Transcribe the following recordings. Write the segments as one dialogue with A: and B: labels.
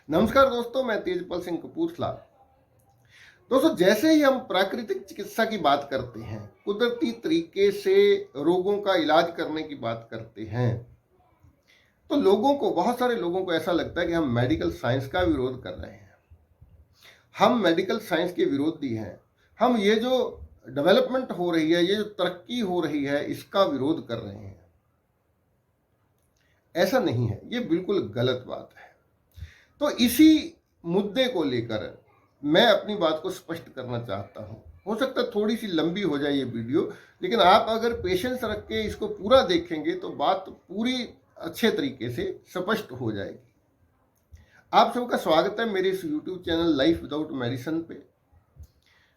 A: नमस्कार दोस्तों, मैं तेजपाल सिंह कपूरथला। दोस्तों, जैसे ही हम प्राकृतिक चिकित्सा की बात करते हैं, कुदरती तरीके से रोगों का इलाज करने की बात करते हैं, तो बहुत सारे लोगों को ऐसा लगता है कि हम मेडिकल साइंस का विरोध कर रहे हैं। हम मेडिकल साइंस के विरोधी हैं। हम ये जो डेवलपमेंट हो रही है, ये जो तरक्की हो रही है, इसका विरोध कर रहे हैं। ऐसा नहीं है, ये बिल्कुल गलत बात है। तो इसी मुद्दे को लेकर मैं अपनी बात को स्पष्ट करना चाहता हूं। हो सकता है थोड़ी सी लंबी हो जाए ये वीडियो, लेकिन आप अगर पेशेंस रख के इसको पूरा देखेंगे तो बात पूरी अच्छे तरीके से स्पष्ट हो जाएगी। आप सबका स्वागत है मेरे इस YouTube channel life without medicine पे।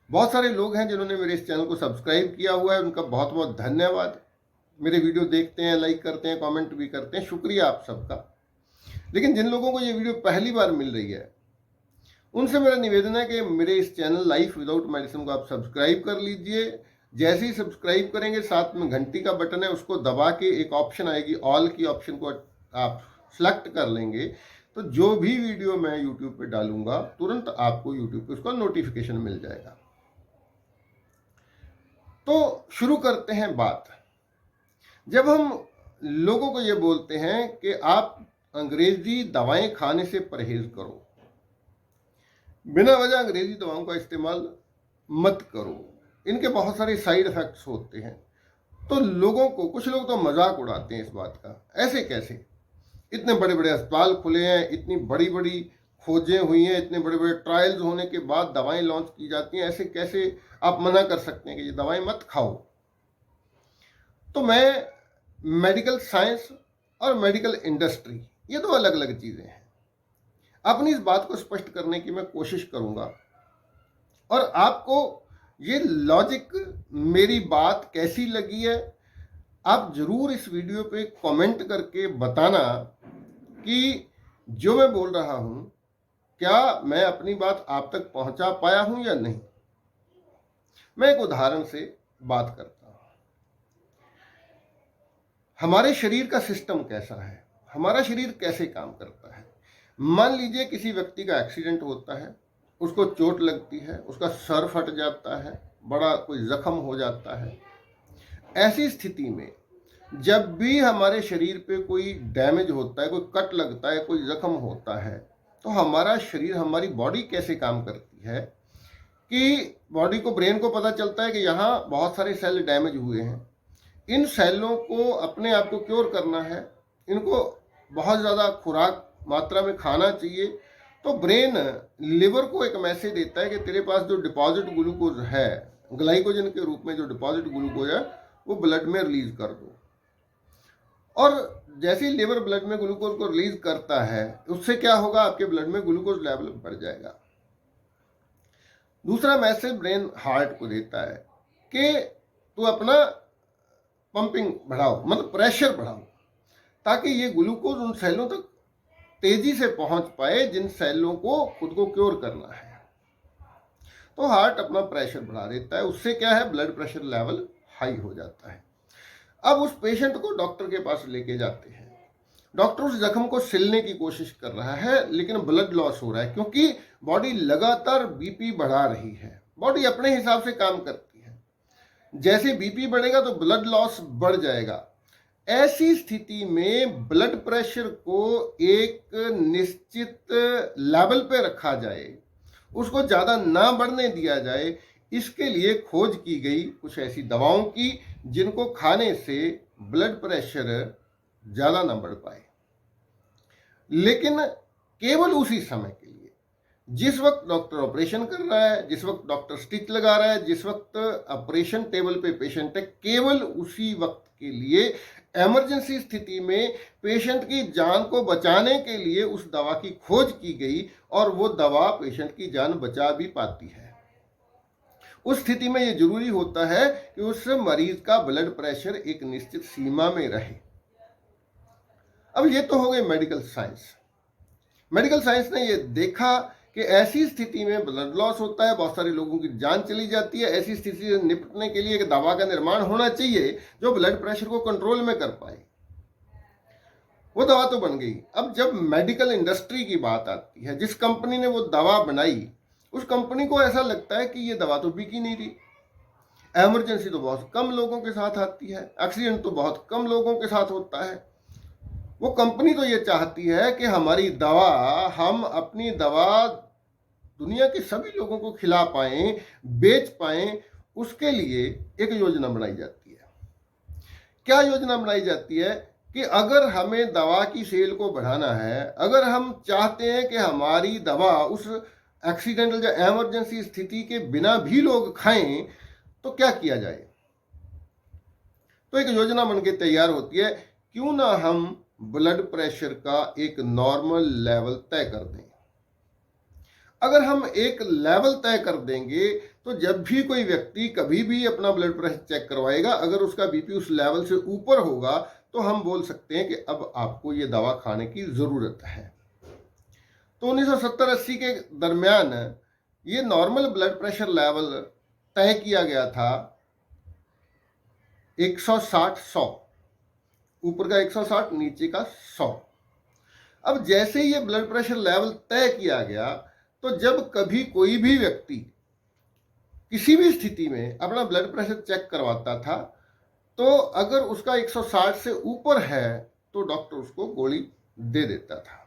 A: बहुत सारे लोग हैं जिन्होंने मेरे इस चैनल को सब्सक्राइब किया हुआ है, उनका बहुत बहुत धन्यवाद। मेरे वीडियो देखते हैं, लाइक करते हैं, कमेंट भी करते हैं, शुक्रिया आप सबका। लेकिन जिन लोगों को ये वीडियो पहली बार मिल रही है, उनसे मेरा निवेदन है कि मेरे इस चैनल लाइफ विदाउट मेडिसिन को आप सब्सक्राइब कर लीजिए। जैसे ही सब्सक्राइब करेंगे, साथ में घंटी का बटन है, उसको दबा के एक ऑप्शन आएगी, ऑल की ऑप्शन को आप सेलेक्ट कर लेंगे, तो जो भी वीडियो मैं यूट्यूब पे डालूंगा तुरंत आपको यूट्यूब पे उसका नोटिफिकेशन मिल जाएगा। तो शुरू करते हैं बात। जब हम लोगों को ये बोलते हैं कि आप अंग्रेजी दवाएं खाने से परहेज करो, बिना वजह अंग्रेजी दवाओं का इस्तेमाल मत करो, इनके बहुत सारे साइड इफेक्ट्स होते हैं, तो कुछ लोग तो मजाक उड़ाते हैं इस बात का। ऐसे कैसे? इतने बड़े बड़े अस्पताल खुले हैं, इतनी बड़ी बड़ी खोजें हुई हैं, इतने बड़े बड़े ट्रायल्स होने के बाद दवाएं लॉन्च की जाती हैं, ऐसे कैसे आप मना कर सकते हैं कि ये दवाएं मत खाओ? तो मैं मेडिकल साइंस और मेडिकल इंडस्ट्री, ये दो अलग अलग चीजें हैं। अपनी इस बात को स्पष्ट करने की मैं कोशिश करूंगा, और आपको ये लॉजिक, मेरी बात कैसी लगी है, आप जरूर इस वीडियो पे कमेंट करके बताना कि जो मैं बोल रहा हूं, क्या मैं अपनी बात आप तक पहुंचा पाया हूं या नहीं। मैं एक उदाहरण से बात करता हूं। हमारे शरीर का सिस्टम कैसा है, हमारा शरीर कैसे काम करता है। मान लीजिए किसी व्यक्ति का एक्सीडेंट होता है, उसको चोट लगती है, उसका सर फट जाता है, बड़ा कोई जख्म हो जाता है। ऐसी स्थिति में जब भी हमारे शरीर पे कोई डैमेज होता है, कोई कट लगता है, कोई जख्म होता है, तो हमारा शरीर, हमारी बॉडी कैसे काम करती है कि बॉडी को, ब्रेन को पता चलता है कि यहाँ बहुत सारे सेल डैमेज हुए हैं, इन सेलों को अपने आप को क्योर करना है, इनको बहुत ज़्यादा खुराक मात्रा में खाना चाहिए। तो ब्रेन लिवर को एक मैसेज देता है कि तेरे पास जो डिपॉजिट ग्लूकोज है, ग्लाइकोजन के रूप में जो डिपॉजिट ग्लूकोज है, वो ब्लड में रिलीज कर दो। और जैसे ही लिवर ब्लड में ग्लूकोज को रिलीज करता है, उससे क्या होगा, आपके ब्लड में ग्लूकोज लेवल बढ़ जाएगा। दूसरा मैसेज ब्रेन हार्ट को देता है कि तू अपना पंपिंग बढ़ाओ, मतलब प्रेशर बढ़ाओ, ताकि ये ग्लूकोज उन सेलों तक तेजी से पहुंच पाए जिन सेलों को खुद को क्योर करना है। तो हार्ट अपना प्रेशर बढ़ा देता है, उससे क्या है, ब्लड प्रेशर लेवल हाई हो जाता है। अब उस पेशेंट को डॉक्टर के पास लेके जाते हैं। डॉक्टर उस जख्म को सिलने की कोशिश कर रहा है, लेकिन ब्लड लॉस हो रहा है, क्योंकि बॉडी लगातार बीपी बढ़ा रही है। बॉडी अपने हिसाब से काम करती है, जैसे बीपी बढ़ेगा तो ब्लड लॉस बढ़ जाएगा। ऐसी स्थिति में ब्लड प्रेशर को एक निश्चित लेवल पे रखा जाए, उसको ज़्यादा ना बढ़ने दिया जाए, इसके लिए खोज की गई कुछ ऐसी दवाओं की जिनको खाने से ब्लड प्रेशर ज़्यादा ना बढ़ पाए। लेकिन केवल उसी समय के लिए, जिस वक्त डॉक्टर ऑपरेशन कर रहा है, जिस वक्त डॉक्टर स्टिच लगा रहा है, जिस वक्त ऑपरेशन टेबल पे पेशेंट है, केवल उसी वक्त के लिए, इमरजेंसी स्थिति में पेशेंट की जान को बचाने के लिए उस दवा की खोज की गई, और वो दवा पेशेंट की जान बचा भी पाती है। उस स्थिति में ये जरूरी होता है कि उस मरीज का ब्लड प्रेशर एक निश्चित सीमा में रहे। अब ये तो हो गई मेडिकल साइंस। मेडिकल साइंस ने ये देखा कि ऐसी स्थिति में ब्लड लॉस होता है, बहुत सारे लोगों की जान चली जाती है। ऐसी स्थिति से निपटने के लिए एक दवा का निर्माण होना चाहिए जो ब्लड प्रेशर को कंट्रोल में कर पाए। वो दवा तो बन गई। अब जब मेडिकल इंडस्ट्री की बात आती है, जिस कंपनी ने वो दवा बनाई, उस कंपनी को ऐसा लगता है कि ये दवा तो बिक ही नहीं रही, इमरजेंसी तो बहुत कम लोगों के साथ आती है, एक्सीडेंट तो बहुत कम लोगों के साथ होता है। वो कंपनी तो ये चाहती है कि हमारी दवा, हम अपनी दवा दुनिया के सभी लोगों को खिला पाएं, बेच पाएं, उसके लिए एक योजना बनाई जाती है। क्या योजना बनाई जाती है कि अगर हमें दवा की सेल को बढ़ाना है, अगर हम चाहते हैं कि हमारी दवा उस एक्सीडेंटल या इमरजेंसी स्थिति के बिना भी लोग खाएं, तो क्या किया जाए। तो एक योजना बन के तैयार होती है, क्यों ना हम ब्लड प्रेशर का एक नॉर्मल लेवल तय कर दें। अगर हम एक लेवल तय कर देंगे तो जब भी कोई व्यक्ति कभी भी अपना ब्लड प्रेशर चेक करवाएगा, अगर उसका बीपी उस लेवल से ऊपर होगा तो हम बोल सकते हैं कि अब आपको ये दवा खाने की ज़रूरत है। तो 1970-80 के दरमियान ये नॉर्मल ब्लड प्रेशर लेवल तय किया गया था 160-100, ऊपर का 160, नीचे का 100। अब जैसे ये ब्लड प्रेशर लेवल तय किया गया, तो जब कभी कोई भी व्यक्ति किसी भी स्थिति में अपना ब्लड प्रेशर चेक करवाता था, तो अगर उसका 160 से ऊपर है तो डॉक्टर उसको गोली दे देता था।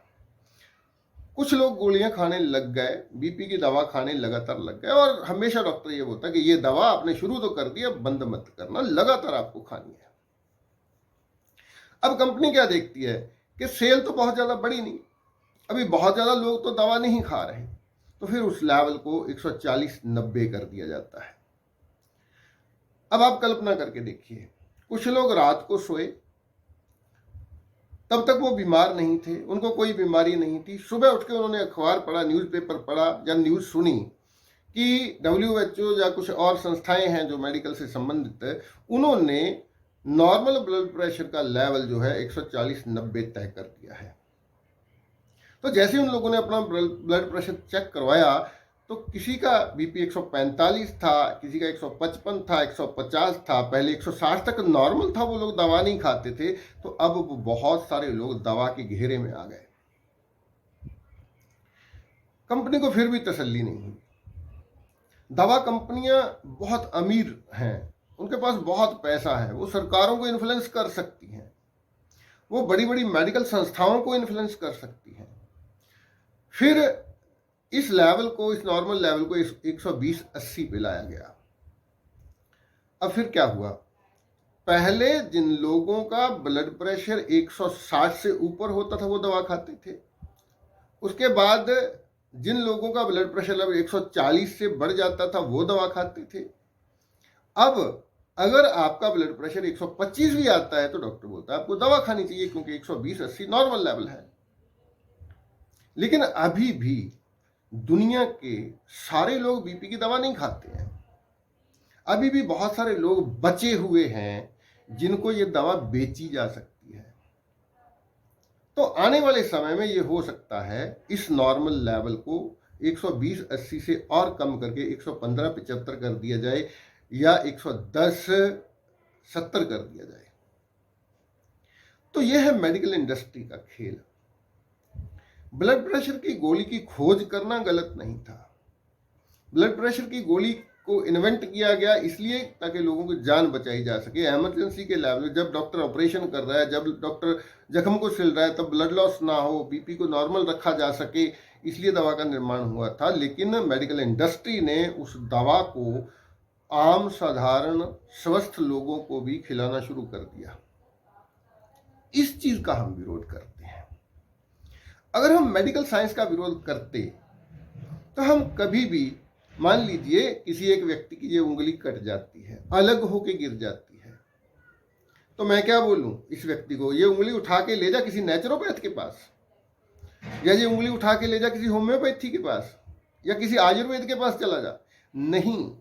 A: कुछ लोग गोलियां खाने लग गए, बीपी की दवा खाने लगातार लग गए, और हमेशा डॉक्टर ये बोलता कि ये दवा आपने शुरू तो कर दी, अब बंद मत करना, लगातार आपको खानी है। अब कंपनी क्या देखती है कि सेल तो बहुत ज़्यादा बड़ी नहीं, अभी बहुत ज़्यादा लोग तो दवा नहीं खा रहे, तो फिर उस लेवल को 140-90 कर दिया जाता है। अब आप कल्पना करके देखिए, कुछ लोग रात को सोए, तब तक वो बीमार नहीं थे, उनको कोई बीमारी नहीं थी, सुबह उठ के उन्होंने अखबार पढ़ा, न्यूज़पेपर पढ़ा या न्यूज़ सुनी कि WHO या कुछ और संस्थाएं हैं जो मेडिकल से संबंधित है, उन्होंने नॉर्मल ब्लड प्रेशर का लेवल जो है 140-90 तय कर दिया है। तो जैसे उन लोगों ने अपना ब्लड प्रेशर चेक करवाया, तो किसी का बीपी 145 था, किसी का 155 था, 150 था, पहले 160 तक नॉर्मल था, वो लोग दवा नहीं खाते थे, तो अब बहुत सारे लोग दवा के घेरे में आ गए। कंपनी को फिर भी तसल्ली नहीं हुई। दवा कंपनियां बहुत अमीर हैं, उनके पास बहुत पैसा है, वो सरकारों को इन्फ्लुएंस कर सकती हैं, वो बड़ी बड़ी मेडिकल संस्थाओं को इन्फ्लुएंस कर सकती हैं। फिर इस लेवल को, इस नॉर्मल लेवल को 120-80 पे लाया गया। अब फिर क्या हुआ, पहले जिन लोगों का ब्लड प्रेशर 160 से ऊपर होता था वो दवा खाते थे, उसके बाद जिन लोगों का ब्लड प्रेशर लेवल 140 से बढ़ जाता था वो दवा खाते थे। अब अगर आपका ब्लड प्रेशर 125 भी आता है तो डॉक्टर बोलता है आपको दवा खानी चाहिए, क्योंकि 120-80 नॉर्मल लेवल है। लेकिन अभी भी दुनिया के सारे लोग बीपी की दवा नहीं खाते हैं। अभी भी बहुत सारे लोग बचे हुए हैं जिनको ये दवा बेची जा सकती है। तो आने वाले समय में ये हो सकता है इस नॉर्मल लेवल को 120-80 से और कम करके 115-75 कर दिया जाए, या 110-70 कर दिया जाए। तो यह है मेडिकल इंडस्ट्री का खेल। ब्लड प्रेशर की गोली की खोज करना गलत नहीं था। ब्लड प्रेशर की गोली को इन्वेंट किया गया इसलिए ताकि लोगों की जान बचाई जा सके। इमरजेंसी के लेवल, जब डॉक्टर ऑपरेशन कर रहा है, जब डॉक्टर जख्म को सिल रहा है, तब ब्लड लॉस ना हो, बीपी को नॉर्मल रखा जा सके, इसलिए दवा का निर्माण हुआ था। लेकिन मेडिकल इंडस्ट्री ने उस दवा को आम साधारण स्वस्थ लोगों को भी खिलाना शुरू कर दिया। इस चीज का हम विरोध करते हैं। अगर हम मेडिकल साइंस का विरोध करते तो हम कभी भी, मान लीजिए किसी एक व्यक्ति की ये उंगली कट जाती है, अलग होके गिर जाती है, तो मैं क्या बोलूं इस व्यक्ति को, ये उंगली उठा के ले जा किसी नेचुरोपैथ के पास, या ये उंगली उठा के ले जा किसी होम्योपैथी के पास, या किसी आयुर्वेद के पास चला जा। नहीं,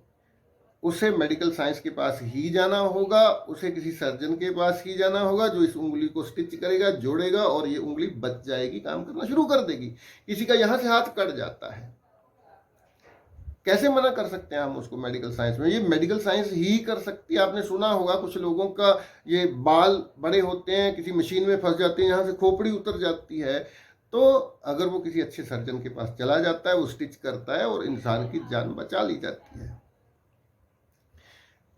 A: उसे मेडिकल साइंस के पास ही जाना होगा, उसे किसी सर्जन के पास ही जाना होगा जो इस उंगली को स्टिच करेगा, जोड़ेगा, और ये उंगली बच जाएगी, काम करना शुरू कर देगी। किसी का यहां से हाथ कट जाता है, कैसे मना कर सकते हैं हम उसको मेडिकल साइंस में? ये मेडिकल साइंस ही कर सकती है। आपने सुना होगा कुछ लोगों का ये बाल बड़े होते हैं, किसी मशीन में फंस जाते हैं, यहाँ से खोपड़ी उतर जाती है, तो अगर वो किसी अच्छे सर्जन के पास चला जाता है, वो स्टिच करता है और इंसान की जान बचा ली जाती है।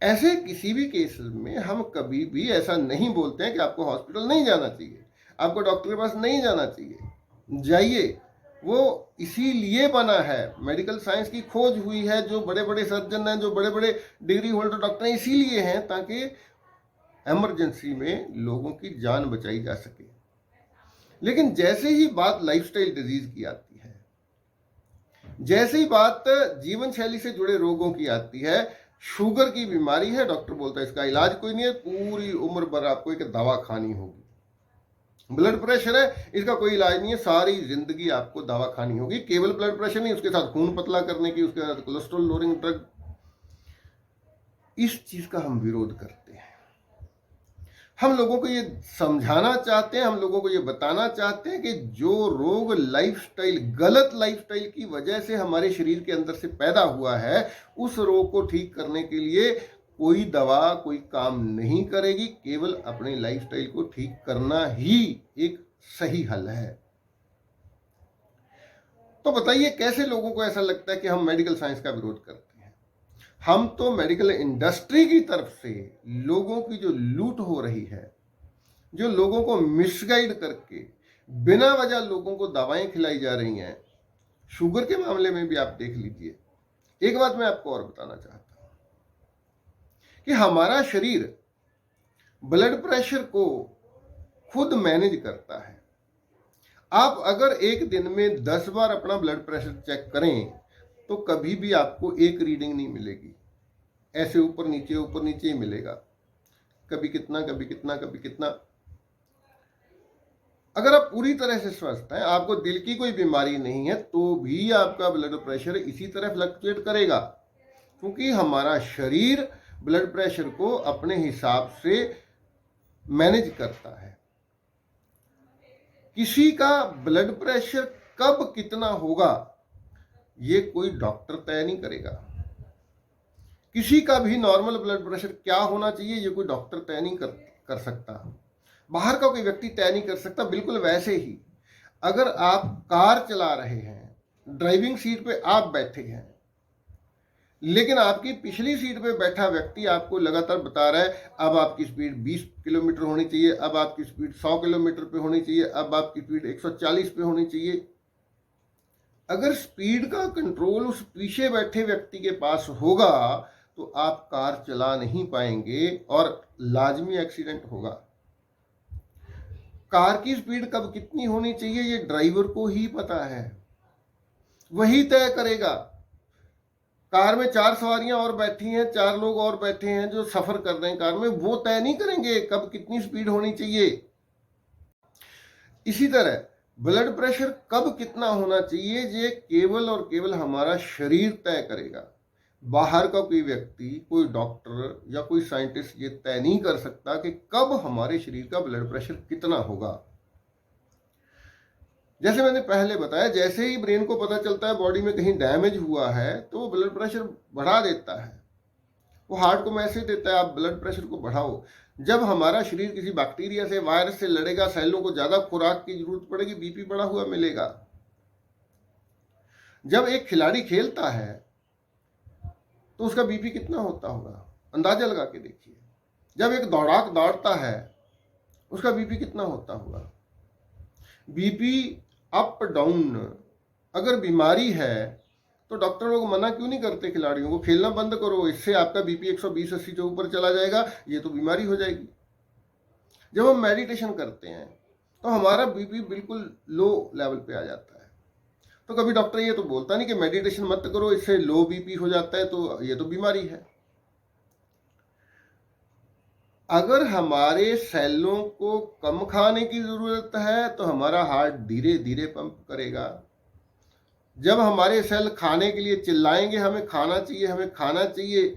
A: ऐसे किसी भी केस में हम कभी भी ऐसा नहीं बोलते हैं कि आपको हॉस्पिटल नहीं जाना चाहिए, आपको डॉक्टर के पास नहीं जाना चाहिए। जाइए, वो इसीलिए बना है, मेडिकल साइंस की खोज हुई है, जो बड़े बड़े सर्जन हैं, जो बड़े बड़े डिग्री होल्डर डॉक्टर हैं, इसीलिए हैं ताकि इमरजेंसी में लोगों की जान बचाई जा सके। लेकिन जैसे ही बात लाइफस्टाइल डिजीज की आती है, जैसे ही बात जीवन शैली से जुड़े रोगों की आती है, शुगर की बीमारी है, डॉक्टर बोलता है इसका इलाज कोई नहीं है, पूरी उम्र भर आपको एक दवा खानी होगी। ब्लड प्रेशर है, इसका कोई इलाज नहीं है, सारी जिंदगी आपको दवा खानी होगी। केवल ब्लड प्रेशर नहीं, उसके साथ खून पतला करने की, उसके साथ कोलेस्ट्रॉल लोअरिंग ड्रग। इस चीज का हम विरोध करते हैं। हम लोगों को ये समझाना चाहते हैं, हम लोगों को ये बताना चाहते हैं कि जो रोग लाइफस्टाइल, गलत लाइफस्टाइल की वजह से हमारे शरीर के अंदर से पैदा हुआ है, उस रोग को ठीक करने के लिए कोई दवा कोई काम नहीं करेगी। केवल अपने लाइफस्टाइल को ठीक करना ही एक सही हल है। तो बताइए, कैसे लोगों को ऐसा लगता है कि हम मेडिकल साइंस का विरोध करते हैं? हम तो मेडिकल इंडस्ट्री की तरफ से लोगों की जो लूट हो रही है, जो लोगों को मिसगाइड करके बिना वजह लोगों को दवाएं खिलाई जा रही हैं, शुगर के मामले में भी आप देख लीजिए। एक बात मैं आपको और बताना चाहता हूं कि हमारा शरीर ब्लड प्रेशर को खुद मैनेज करता है। आप अगर एक दिन में 10 बार अपना ब्लड प्रेशर चेक करें तो कभी भी आपको एक रीडिंग नहीं मिलेगी, ऐसे ऊपर नीचे ही मिलेगा, कभी कितना कभी कितना कभी कितना। अगर आप पूरी तरह से स्वस्थ हैं, आपको दिल की कोई बीमारी नहीं है, तो भी आपका ब्लड प्रेशर इसी तरह फ्लक्चुएट करेगा, क्योंकि हमारा शरीर ब्लड प्रेशर को अपने हिसाब से मैनेज करता है। किसी का ब्लड प्रेशर कब कितना होगा ये कोई डॉक्टर तय नहीं करेगा। किसी का भी नॉर्मल ब्लड प्रेशर क्या होना चाहिए ये कोई डॉक्टर तय नहीं कर सकता, बाहर का कोई व्यक्ति तय नहीं कर सकता। बिल्कुल वैसे ही अगर आप कार चला रहे हैं, ड्राइविंग सीट पे आप बैठे हैं, लेकिन आपकी पिछली सीट पे बैठा व्यक्ति आपको लगातार बता रहा है अब आपकी स्पीड 20 किलोमीटर होनी चाहिए, अब आपकी स्पीड 100 किलोमीटर पे होनी चाहिए, अब आपकी स्पीड 140 पे होनी चाहिए। अगर स्पीड का कंट्रोल उस पीछे बैठे व्यक्ति के पास होगा तो आप कार चला नहीं पाएंगे और लाजमी एक्सीडेंट होगा। कार की स्पीड कब कितनी होनी चाहिए ये ड्राइवर को ही पता है, वही तय करेगा। कार में 4 सवारियां और बैठी हैं, 4 लोग और बैठे हैं जो सफर कर रहे हैं कार में, वो तय नहीं करेंगे कब कितनी स्पीड होनी चाहिए। इसी तरह ब्लड प्रेशर कब कितना होना चाहिए ये केवल और केवल हमारा शरीर तय करेगा। बाहर का कोई व्यक्ति, कोई डॉक्टर या कोई साइंटिस्ट ये तय नहीं कर सकता कि कब हमारे शरीर का ब्लड प्रेशर कितना होगा। जैसे मैंने पहले बताया, जैसे ही ब्रेन को पता चलता है बॉडी में कहीं डैमेज हुआ है तो वो ब्लड प्रेशर बढ़ा देता है, वो हार्ट को मैसेज देता है आप ब्लड प्रेशर को बढ़ाओ। जब हमारा शरीर किसी बैक्टीरिया से, वायरस से लड़ेगा, सेलों को ज्यादा खुराक की जरूरत पड़ेगी, बीपी बढ़ा हुआ मिलेगा। जब एक खिलाड़ी खेलता है तो उसका बीपी कितना होता होगा, अंदाजा लगा के देखिए। जब एक दौड़ाक दौड़ता है उसका बीपी कितना होता होगा। बीपी अप डाउन अगर बीमारी है तो डॉक्टर लोग मना क्यों नहीं करते खिलाड़ियों को, खेलना बंद करो, इससे आपका बीपी 120-80 के ऊपर चला जाएगा, ये तो बीमारी हो जाएगी। जब हम मेडिटेशन करते हैं तो हमारा बीपी बिल्कुल लो लेवल पे आ जाता है, तो कभी डॉक्टर ये तो बोलता नहीं कि मेडिटेशन मत करो इससे लो बीपी हो जाता है, तो ये तो बीमारी है। अगर हमारे सेलों को कम खाने की जरूरत है तो हमारा हार्ट धीरे धीरे पंप करेगा। जब हमारे सेल खाने के लिए चिल्लाएंगे हमें खाना चाहिए, हमें खाना चाहिए,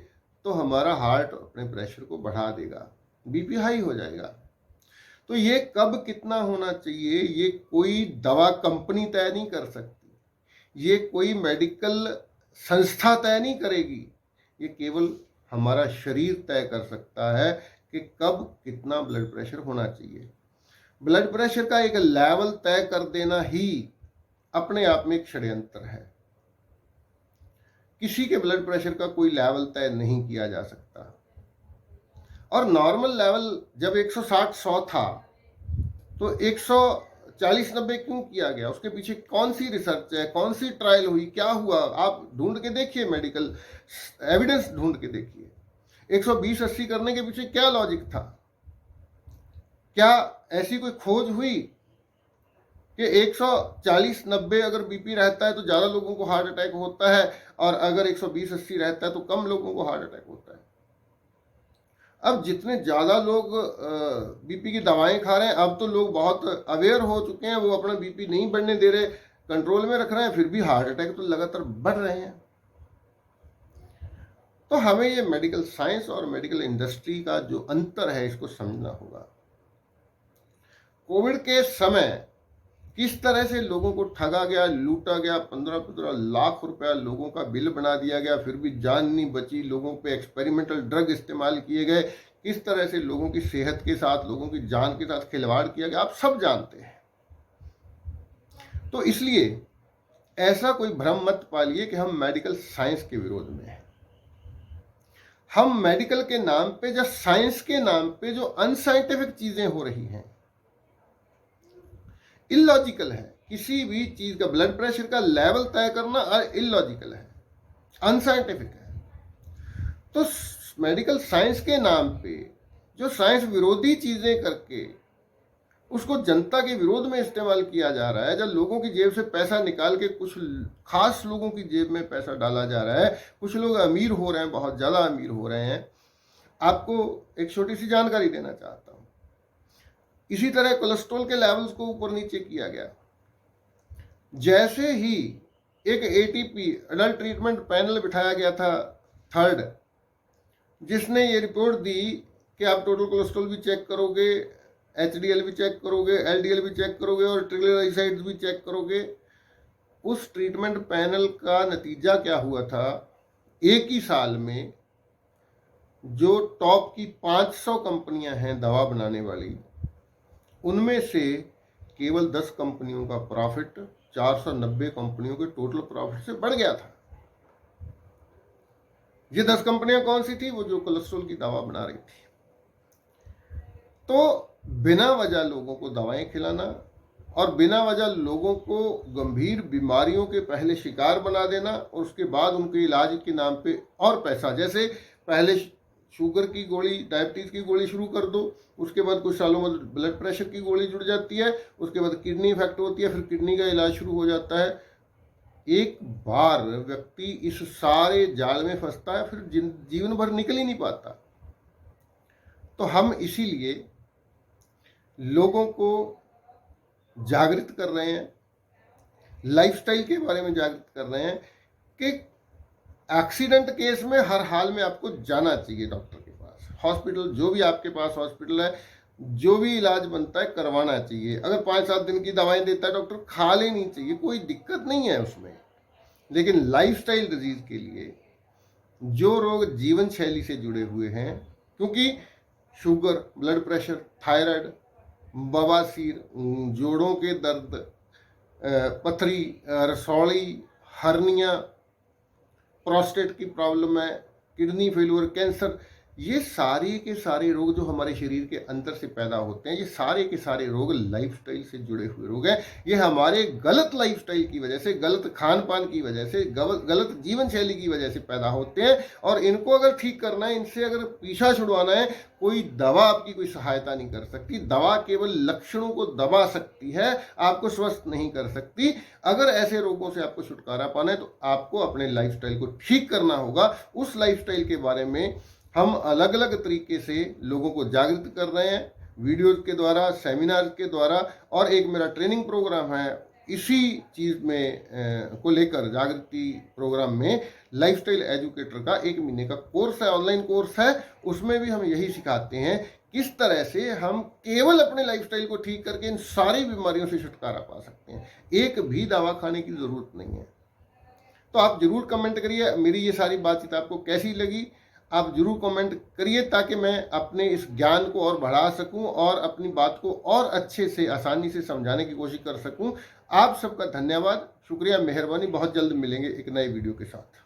A: तो हमारा हार्ट अपने प्रेशर को बढ़ा देगा, बीपी हाई हो जाएगा। तो ये कब कितना होना चाहिए ये कोई दवा कंपनी तय नहीं कर सकती, ये कोई मेडिकल संस्था तय नहीं करेगी, ये केवल हमारा शरीर तय कर सकता है कि कब कितना ब्लड प्रेशर होना चाहिए। ब्लड प्रेशर का एक लेवल तय कर देना ही अपने आप में एक षड्यंत्र है। किसी के ब्लड प्रेशर का कोई लेवल तय नहीं किया जा सकता। और नॉर्मल लेवल जब 160-100 था तो 140-90 क्यों किया गया? उसके पीछे कौन सी रिसर्च है, कौन सी ट्रायल हुई, क्या हुआ? आप ढूंढ के देखिए, मेडिकल एविडेंस ढूंढ के देखिए। 120-80 करने के पीछे क्या लॉजिक था? क्या ऐसी कोई खोज हुई कि 140-90 अगर बीपी रहता है तो ज़्यादा लोगों को हार्ट अटैक होता है, और अगर 120-80 रहता है तो कम लोगों को हार्ट अटैक होता है? अब जितने ज़्यादा लोग बीपी की दवाएं खा रहे हैं, अब तो लोग बहुत अवेयर हो चुके हैं, वो अपना बीपी नहीं बढ़ने दे रहे, कंट्रोल में रख रहे हैं, फिर भी हार्ट अटैक तो लगातार बढ़ रहे हैं। तो हमें ये मेडिकल साइंस और मेडिकल इंडस्ट्री का जो अंतर है, इसको समझना होगा। कोविड के समय किस तरह से लोगों को ठगा गया, लूटा गया, 15-15 लाख रुपया लोगों का बिल बना दिया गया, फिर भी जान नहीं बची, लोगों पे एक्सपेरिमेंटल ड्रग इस्तेमाल किए गए, किस तरह से लोगों की सेहत के साथ, लोगों की जान के साथ खिलवाड़ किया गया, आप सब जानते हैं। तो इसलिए ऐसा कोई भ्रम मत पालिए कि हम मेडिकल साइंस के विरोध में हैं। हम मेडिकल के नाम पे या साइंस के नाम पे जो अनसाइंटिफिक चीजें हो रही हैं, इलॉजिकल है। किसी भी चीज का ब्लड प्रेशर का लेवल तय करना इलॉजिकल है, अनसाइंटिफिक है। तो मेडिकल साइंस के नाम पे जो साइंस विरोधी चीजें करके उसको जनता के विरोध में इस्तेमाल किया जा रहा है, जब लोगों की जेब से पैसा निकाल के कुछ खास लोगों की जेब में पैसा डाला जा रहा है, कुछ लोग अमीर हो रहे हैं, बहुत ज़्यादा अमीर हो रहे हैं। आपको एक छोटी सी जानकारी देना चाहता हूँ। इसी तरह कोलेस्ट्रॉल के लेवल्स को ऊपर नीचे किया गया। जैसे ही एक एटीपी अडल्ट ट्रीटमेंट पैनल बिठाया गया था, थर्ड, जिसने ये रिपोर्ट दी कि आप टोटल कोलेस्ट्रॉल भी चेक करोगे, एचडीएल भी चेक करोगे, एलडीएल भी चेक करोगे और ट्रिग्लिसराइड्स भी चेक करोगे। उस ट्रीटमेंट पैनल का नतीजा क्या हुआ था? एक ही साल में जो टॉप की 500 कंपनियां हैं दवा बनाने वाली, उनमें से केवल 10 कंपनियों का प्रॉफिट 490 कंपनियों के टोटल प्रॉफिट से बढ़ गया था। ये 10 कंपनियां कौन सी थी? वो जो कोलेस्ट्रॉल की दवा बना रही थी। तो बिना वजह लोगों को दवाएं खिलाना और बिना वजह लोगों को गंभीर बीमारियों के पहले शिकार बना देना और उसके बाद उनके इलाज के नाम पे और पैसा, जैसे पहले शुगर की गोली, डायबिटीज की गोली शुरू कर दो, उसके बाद कुछ सालों में ब्लड प्रेशर की गोली जुड़ जाती है, उसके बाद किडनी इफेक्ट होती है, फिर किडनी का इलाज शुरू हो जाता है। एक बार व्यक्ति इस सारे जाल में फंसता है, फिर जीवन भर निकल ही नहीं पाता। तो हम इसीलिए लोगों को जागृत कर रहे हैं, लाइफस्टाइल के बारे में जागृत कर रहे हैं कि एक्सीडेंट केस में हर हाल में आपको जाना चाहिए डॉक्टर के पास, हॉस्पिटल, जो भी आपके पास हॉस्पिटल है, जो भी इलाज बनता है करवाना चाहिए। अगर 5-7 दिन की दवाएं देता है डॉक्टर, खा लेनी चाहिए, कोई दिक्कत नहीं है उसमें। लेकिन लाइफस्टाइल डिजीज के लिए जो रोग जीवन शैली से जुड़े हुए हैं, क्योंकि शुगर, ब्लड प्रेशर, थायराइड, बवासीर, जोड़ों के दर्द, पथरी, रसौली, हर्निया, प्रोस्टेट की प्रॉब्लम है, किडनी फेलियर, कैंसर, ये सारे के सारे रोग जो हमारे शरीर के अंदर से पैदा होते हैं, ये सारे के सारे रोग लाइफस्टाइल से जुड़े हुए रोग हैं। ये हमारे गलत लाइफस्टाइल की वजह से, गलत खान पान की वजह से, गलत जीवन शैली की वजह से पैदा होते हैं। और इनको अगर ठीक करना है, इनसे अगर पीछा छुड़वाना है, कोई दवा आपकी कोई सहायता नहीं कर सकती। दवा केवल लक्षणों को दबा सकती है, आपको स्वस्थ नहीं कर सकती। अगर ऐसे रोगों से आपको छुटकारा पाना है तो आपको अपने लाइफस्टाइल को ठीक करना होगा। उस लाइफस्टाइल के बारे में हम अलग अलग तरीके से लोगों को जागृत कर रहे हैं, वीडियोज के द्वारा, सेमिनार के द्वारा, और एक मेरा ट्रेनिंग प्रोग्राम है इसी चीज़ में को लेकर, जागृति प्रोग्राम में लाइफस्टाइल एजुकेटर का 1 महीने का कोर्स है, ऑनलाइन कोर्स है। उसमें भी हम यही सिखाते हैं किस तरह से हम केवल अपने लाइफस्टाइल को ठीक करके इन सारी बीमारियों से छुटकारा पा सकते हैं। एक भी दवा खाने की ज़रूरत नहीं है। तो आप जरूर कमेंट करिए मेरी ये सारी बातचीत आपको कैसी लगी। आप जरूर कमेंट करिए ताकि मैं अपने इस ज्ञान को और बढ़ा सकूं और अपनी बात को और अच्छे से आसानी से समझाने की कोशिश कर सकूं। आप सबका धन्यवाद, शुक्रिया, मेहरबानी। बहुत जल्द मिलेंगे एक नए वीडियो के साथ।